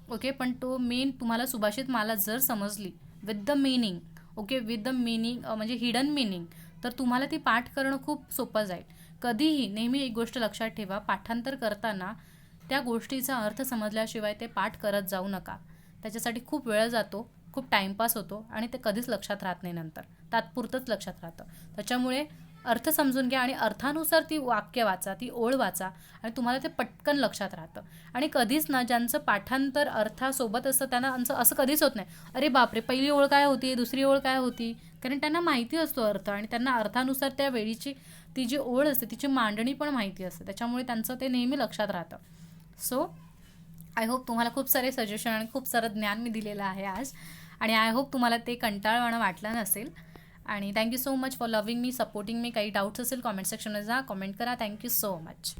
ओके, पण तो मेन तुम्हाला सुभाषित माला जर समजली with the meaning, okay, with the meaning म्हणजे हिडन मीनिंग, तर तुम्हाला ती पाठ करणं खूप सोपं जाईल. कधीही नेहमी एक गोष्ट लक्षात ठेवा, पाठांतर करताना त्या गोष्टीचा अर्थ समजल्याशिवाय ते पाठ करत जाऊ नका. त्याच्यासाठी खूप वेळ जातो, खूप टाईमपास होतो, आणि ते कधीच लक्षात राहत नाही नंतर, तात्पुरतंच लक्षात राहतं. त्याच्यामुळे अर्थ समजून घ्या आणि अर्थानुसार ती वाक्य वाचा, ती ओळ वाचा, आणि तुम्हाला ते पटकन लक्षात राहतं. आणि कधीच ना ज्यांचं पाठांतर अर्थासोबत असतं त्यांना असं कधीच होत नाही, अरे बापरे पहिली ओळ काय होती, दुसरी ओळ काय होती, कारण त्यांना माहिती असतो अर्थ, आणि त्यांना अर्थानुसार त्या वेळीची ती जी ओळ असते तिची मांडणी पण माहिती असते, त्याच्यामुळे त्यांचं ते नेहमी लक्षात राहतं. सो आय होप तुम्हाला खूप सारे सजेशन आणि खूप सारं ज्ञान मी दिलेलं आहे आज, आणि आय होप तुम्हाला ते कंटाळवाणं वाटलं नसेल. आणि thank you so much for loving me, supporting me. काही डाऊट्स असेल कॉमेंट सेक्शनमध्ये जा, कॉमेंट करा. Thank you so much.